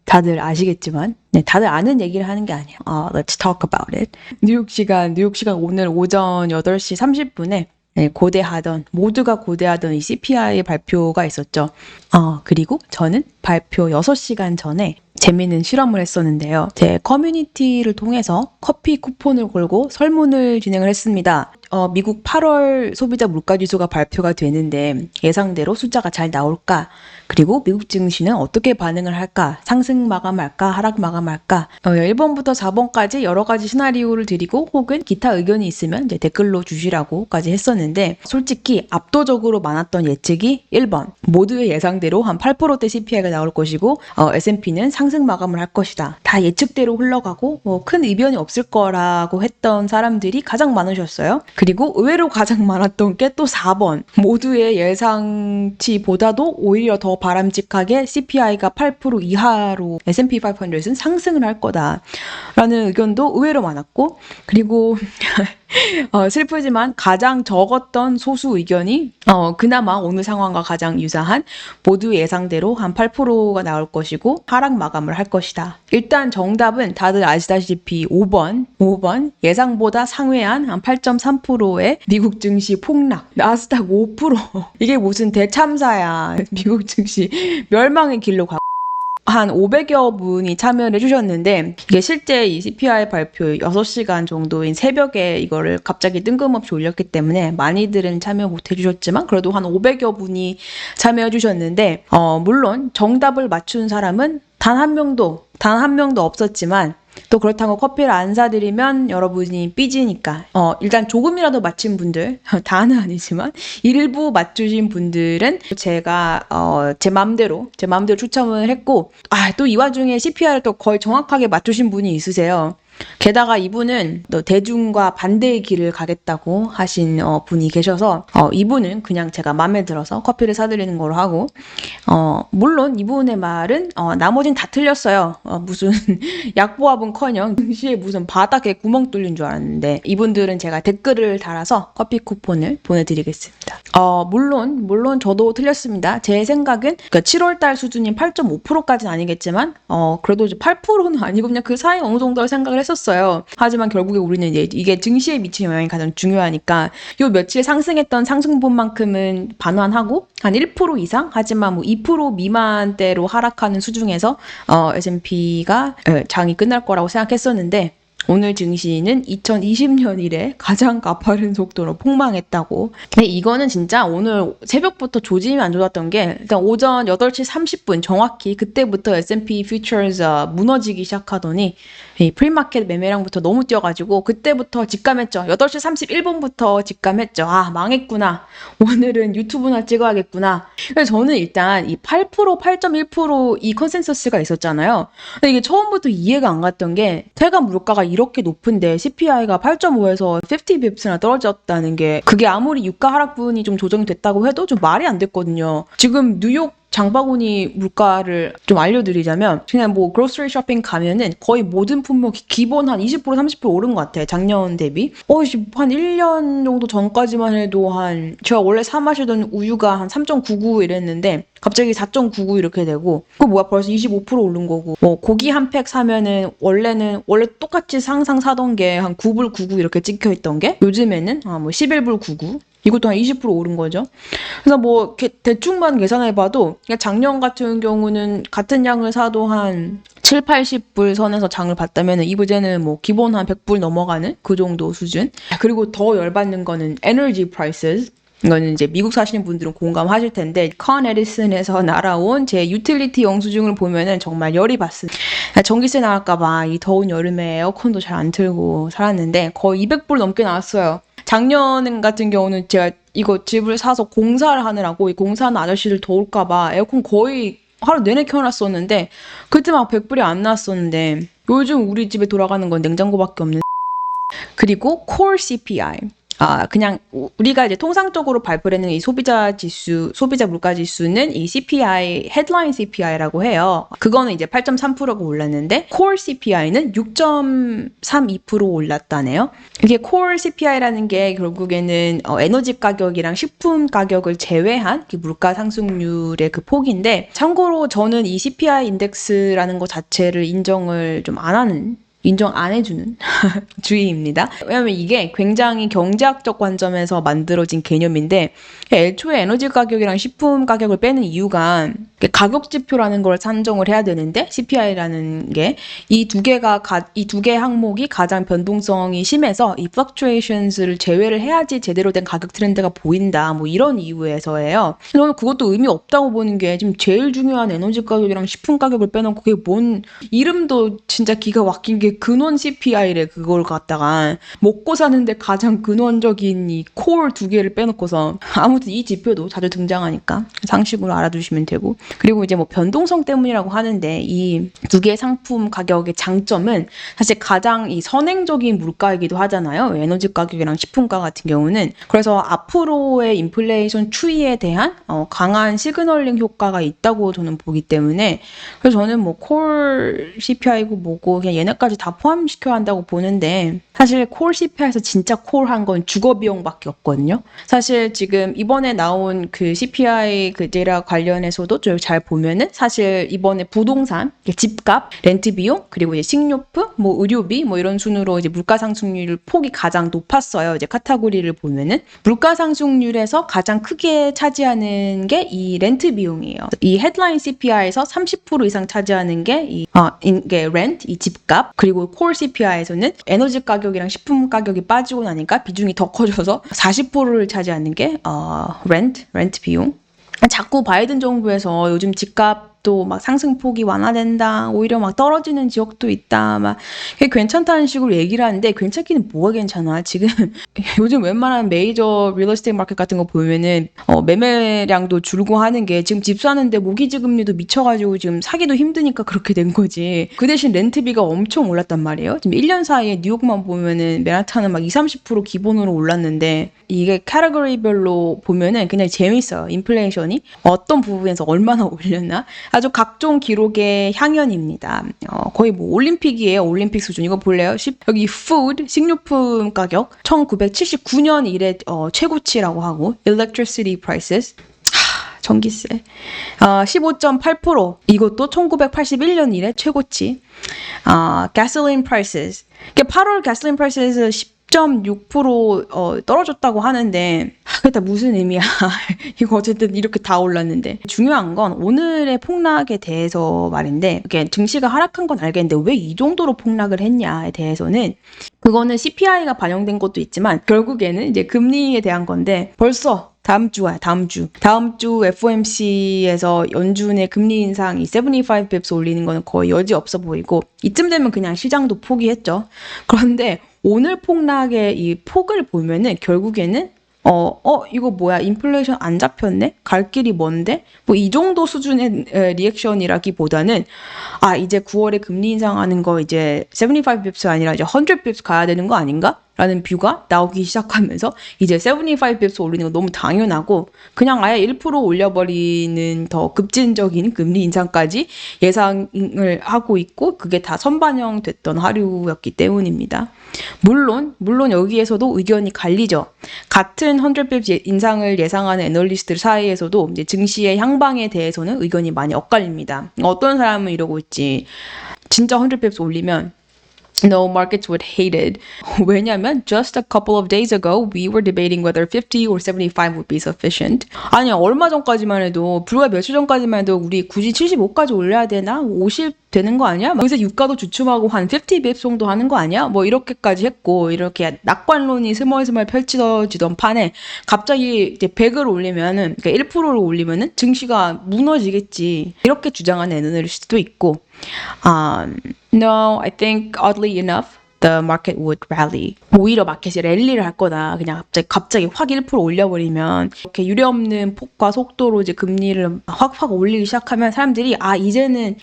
다들 아시겠지만, 네, 다들 아는 얘기를 하는 게 아니에요. Let's talk about it. 뉴욕 시간 오늘 오전 8시 30분에 네, 모두가 고대하던 이 CPI 발표가 있었죠. 그리고 저는 발표 6시간 전에 재미있는 실험을 했었는데요. 제 커뮤니티를 통해서 커피 쿠폰을 걸고 설문을 진행을 했습니다. 미국 8월 소비자 물가지수가 발표가 되는데 예상대로 숫자가 잘 나올까? 그리고 미국 증시는 어떻게 반응을 할까? 상승 마감할까? 하락 마감할까? 1번부터 4번까지 여러 가지 시나리오를 드리고 혹은 기타 의견이 있으면 이제 댓글로 주시라고까지 했었는데 솔직히 압도적으로 많았던 예측이 1번. 모두의 예상대로 한 8%대 CPI가 나올 것이고 S&P는 상승 마감을 할 것이다. 다 예측대로 흘러가고 큰 이변이 없을 거라고 했던 사람들이 가장 많으셨어요. 그리고 의외로 가장 많았던 게 또 4번. 모두의 예상치보다도 오히려 더 바람직하게 CPI가 8% 이하로 S&P 500은 상승을 할 거다라는 의견도 의외로 많았고 그리고 슬프지만 가장 적었던 소수 의견이 그나마 오늘 상황과 가장 유사한 모두 예상대로 한 8%가 나올 것이고 하락 마감을 할 것이다. 일단 정답은 다들 아시다시피 5번 예상보다 상회한 한 8.3%의 미국 증시 폭락 나스닥 5% 이게 무슨 대참사야. 미국 증시 멸망의 길로 가고 한 500여 분이 참여를 해주셨는데 이게 실제 이 CPI 발표 6시간 정도인 새벽에 이거를 갑자기 뜬금없이 올렸기 때문에 많이들은 참여 못 해주셨지만 그래도 한 500여 분이 참여해 주셨는데 물론 정답을 맞춘 사람은 단 한 명도 없었지만 또 그렇다고 커피를 안 사드리면 여러분이 삐지니까 일단 조금이라도 맞힌 분들 다는 아니지만 일부 맞추신 분들은 제가 제 마음대로 추첨을 했고 또 이 와중에 CPI를 또 거의 정확하게 맞추신 분이 있으세요. 게다가 이분은 대중과 반대의 길을 가겠다고 하신 분이 계셔서 이분은 그냥 제가 마음에 들어서 커피를 사드리는 걸로 하고 물론 이분의 말은 나머진 다 틀렸어요. 무슨 약보합은커녕 증시에 무슨 바닥에 구멍 뚫린 줄 알았는데 이분들은 제가 댓글을 달아서 커피 쿠폰을 보내드리겠습니다. 물론 저도 틀렸습니다. 제 생각은 7월달 수준인 8.5%까지는 아니겠지만 그래도 이제 8%는 아니고 그냥 그 사이 어느 정도 생각을 했었어요. 하지만 결국에 우리는 이게 증시에 미치는 영향이 가장 중요하니까 요 며칠 상승했던 상승분만큼은 반환하고 한 1% 이상 하지만 뭐 2% 미만대로 하락하는 수준에서 S&P가 장이 끝날 거라고 생각했었는데 오늘 증시는 2020년 이래 가장 가파른 속도로 폭망했다고. 근데 이거는 진짜 오늘 새벽부터 조짐이 안 좋았던 게 일단 오전 8시 30분 정확히 그때부터 S&P Futures 무너지기 시작하더니 이 프리마켓 매매량부터 너무 뛰어가지고 그때부터 직감했죠. 8시 31분부터 직감했죠. 망했구나. 오늘은 유튜브나 찍어야겠구나. 그래서 저는 일단 이 8%, 8.1% 이 컨센서스가 있었잖아요. 근데 이게 처음부터 이해가 안 갔던 게 태가 물가가 이렇게 높은데 CPI가 8.5에서 50bps나 떨어졌다는 게 그게 아무리 유가 하락분이 좀 조정이 됐다고 해도 좀 말이 안 됐거든요. 지금 뉴욕 장바구니 물가를 좀 알려드리자면 그냥 뭐 그로서리 쇼핑 가면은 거의 모든 품목이 기본 한 20% 30% 오른 것 같아요. 작년 대비. 한 1년 정도 전까지만 해도 제가 원래 사 마시던 우유가 한 3.99 이랬는데 갑자기 4.99 이렇게 되고 벌써 25% 오른 거고 고기 한 팩 사면은 원래 똑같이 항상 사던 게 한 9불 99 이렇게 찍혀 있던 게 요즘에는 11불 99 이것도 한 20% 오른 거죠. 그래서 대충만 계산해봐도 작년 같은 경우는 같은 양을 사도 한 7, 80불 선에서 장을 봤다면 이제는 기본 한 100불 넘어가는 그 정도 수준. 그리고 더 열받는 거는 에너지 프라이스. 이거는 이제 미국 사시는 분들은 공감하실 텐데 컨 에디슨에서 날아온 제 유틸리티 영수증을 보면은 정말 열이 받습니다. 전기세 나갈까봐 이 더운 여름에 에어컨도 잘 안 틀고 살았는데 거의 200불 넘게 나왔어요. 작년 같은 경우는 제가 이거 집을 사서 공사를 하느라고 이 공사하는 아저씨들 더울까봐 에어컨 거의 하루 내내 켜놨었는데 그때 막 100불이 안 나왔었는데 요즘 우리 집에 돌아가는 건 냉장고밖에 없는. 그리고 core CPI. 그냥 우리가 이제 통상적으로 발표하는 이 소비자 지수, 소비자 물가 지수는 이 CPI, 헤드라인 CPI라고 해요. 그거는 이제 8.3%가 올랐는데 core CPI는 6.32% 올랐다네요. 이게 core CPI라는 게 결국에는 에너지 가격이랑 식품 가격을 제외한 물가 상승률의 그 폭인데, 참고로 저는 이 CPI 인덱스라는 것 자체를 인정 안 해주는 주의입니다. 왜냐면 이게 굉장히 경제학적 관점에서 만들어진 개념인데, 애초에 에너지 가격이랑 식품 가격을 빼는 이유가 가격 지표라는 걸 산정을 해야 되는데, CPI라는 게 이 두 개의 항목이 가장 변동성이 심해서 이 fluctuations를 제외를 해야지 제대로 된 가격 트렌드가 보인다, 뭐 이런 이유에서예요. 저는 그것도 의미 없다고 보는 게, 지금 제일 중요한 에너지 가격이랑 식품 가격을 빼놓고 그게 뭔, 이름도 진짜 기가 막힌 게 근원 CPI래. 그걸 갖다가 먹고 사는데 가장 근원적인 이 core 두 개를 빼놓고서, 아무튼 이 지표도 자주 등장하니까 상식으로 알아두시면 되고. 그리고 이제 뭐 변동성 때문이라고 하는데, 이 두 개의 상품 가격의 장점은 사실 가장 이 선행적인 물가이기도 하잖아요. 에너지 가격이랑 식품가 같은 경우는. 그래서 앞으로의 인플레이션 추이에 대한 강한 시그널링 효과가 있다고 저는 보기 때문에, 그래서 저는 뭐 core CPI고 뭐고 그냥 얘네까지 다 포함시켜야 한다고 보는데, 사실 core CPI에서 진짜 core한 건 주거 비용밖에 없거든요. 사실 지금 이번에 나온 그 CPI 그 데이터 관련해서도 좀 잘 보면은, 사실 이번에 부동산, 집값, 렌트 비용, 그리고 이제 식료품, 뭐 의료비, 뭐 이런 순으로 이제 물가 상승률 폭이 가장 높았어요. 이제 카테고리를 보면은 물가 상승률에서 가장 크게 차지하는 게 이 렌트 비용이에요. 이 헤드라인 CPI에서 30% 이상 차지하는 게 이게 렌트, 이 집값. 그리고 core CPI에서는 에너지 가격이랑 식품 가격이 빠지고 나니까 비중이 더 커져서 40%를 차지하는 게 렌트 비용. 자꾸 바이든 정부에서 요즘 집값도 막 상승폭이 완화된다, 오히려 막 떨어지는 지역도 있다, 막 그게 괜찮다는 식으로 얘기를 하는데, 괜찮기는 뭐가 괜찮아. 지금 요즘 웬만한 메이저 리얼에스테이트 마켓 같은 거 보면은 매매량도 줄고 하는 게, 지금 집 사는데 모기지 금리도 미쳐가지고 지금 사기도 힘드니까 그렇게 된 거지. 그 대신 렌트비가 엄청 올랐단 말이에요. 지금 1년 사이에 뉴욕만 보면은 맨하탄은 막 20-30% 기본으로 올랐는데, 이게 카테고리별로 보면은 그냥 재밌어요. 인플레이션이 어떤 부분에서 얼마나 올렸나, 아주 각종 기록의 향연입니다. 거의 뭐 올림픽이에요. 올림픽 수준. 이거 볼래요? 여기 food, 식료품 가격 1979년 이래 최고치라고 하고, electricity prices, 전기세 15.8%, 이것도 1981년 이래 최고치. gasoline prices, 8월 gasoline prices에서 10.6% 떨어졌다고 하는데, 그게 다 무슨 의미야. 이거 어쨌든 이렇게 다 올랐는데. 중요한 건 오늘의 폭락에 대해서 말인데, 이렇게 증시가 하락한 건 알겠는데 왜 이 정도로 폭락을 했냐에 대해서는, 그거는 CPI가 반영된 것도 있지만 결국에는 이제 금리에 대한 건데, 벌써 다음 주 FOMC에서 연준의 금리 인상이 75 bips 올리는 거는 거의 여지 없어 보이고, 이쯤 되면 그냥 시장도 포기했죠. 그런데 오늘 폭락의 이 폭을 보면은 결국에는 이거 뭐야, 인플레이션 안 잡혔네? 갈 길이 뭔데? 뭐 이 정도 수준의 리액션이라기보다는, 이제 9월에 금리 인상하는 거 이제 75 bips 아니라 이제 100 bips 가야 되는 거 아닌가? 라는 뷰가 나오기 시작하면서, 이제 75 bips 올리는 거 너무 당연하고 그냥 아예 1% 올려버리는 더 급진적인 금리 인상까지 예상을 하고 있고, 그게 다 선반영됐던 하루였기 때문입니다. 물론 여기에서도 의견이 갈리죠. 같은 100 bips 인상을 예상하는 애널리스트들 사이에서도 이제 증시의 향방에 대해서는 의견이 많이 엇갈립니다. 어떤 사람은 이러고 있지, 진짜 100 bips 올리면 no, markets would hate it. 왜냐면 just a couple of days ago we were debating whether 50 or 75 would be sufficient. 아니야, 얼마 전까지만 해도, 불과 몇 주 전까지만 해도 우리 굳이 75까지 올려야 되나? 50 되는 거 아니야? 요새 유가도 주춤하고 한 50 bips 정도 하는 거 아니야? 뭐 이렇게까지 했고, 이렇게 낙관론이 스멀스멀 펼쳐지던 판에 갑자기 이제 100을 올리면은, 그러니까 1%를 올리면은 증시가 무너지겠지, 이렇게 주장하는 애널리스트도 있고, no, I think oddly enough the market would rally. 오히려 마켓이 랠리를 할 거다. 그냥 갑자기 확 1% 올려버리면, 이렇게 유례없는 폭과 속도로 이제 금리를 확 올리기 시작하면 사람들이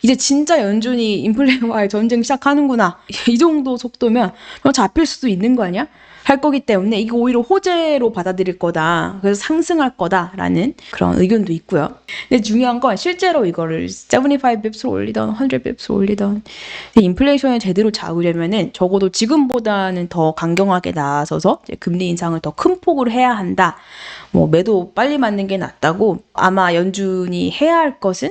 이제 진짜 연준이 인플레와의 전쟁 시작하는구나, 이 정도 속도면 잡힐 수도 있는 거 아니야? 할 거기 때문에 이게 오히려 호재로 받아들일 거다. 그래서 상승할 거다라는 그런 의견도 있고요. 근데 중요한 건 실제로 이거를 75bps로 올리던 100bps로 올리던 인플레이션을 제대로 잡으려면은 적어도 지금보다는 더 강경하게 나서서 금리 인상을 더 큰 폭으로 해야 한다. 뭐 매도 빨리 맞는 게 낫다고 아마 연준이 해야 할 것은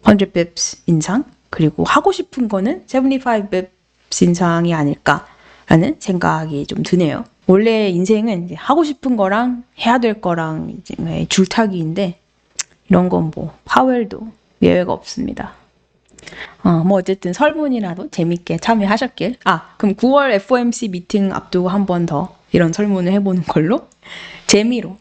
100bps 인상 그리고 하고 싶은 거는 75bps 인상이 아닐까라는 생각이 좀 드네요. 원래 인생은 이제 하고 싶은 거랑 해야 될 거랑 이제 줄타기인데 이런 건 뭐 파웰도 예외가 없습니다. 뭐 어쨌든 설문이라도 재밌게 참여하셨길. 그럼 9월 FOMC 미팅 앞두고 한 번 더 이런 설문을 해보는 걸로 재미로